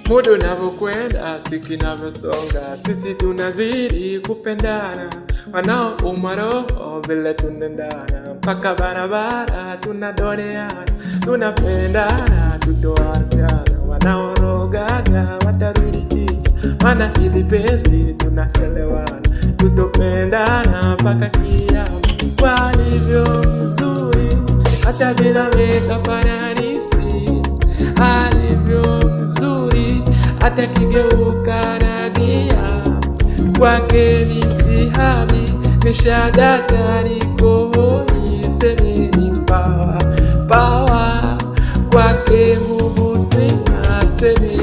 Muda unavyokwenda, siku inavyosonga, sisi tunazidi kupendana. Wanaouma roho vile tunaendana, mpaka barabara tunadoneana, tunapendana tutoachana. Wanaorogana watarudi jicho, maana hili penzi tunaelewana, tutopendana mpaka kiyama. Walivyo mzuri hata bila makeup ananisi, alivyo mzuri hata kigeuka nadia. Kwake ni sihami, nishadata niko hoi, semeni pawa pawa. Kwake nguvu sina, semeni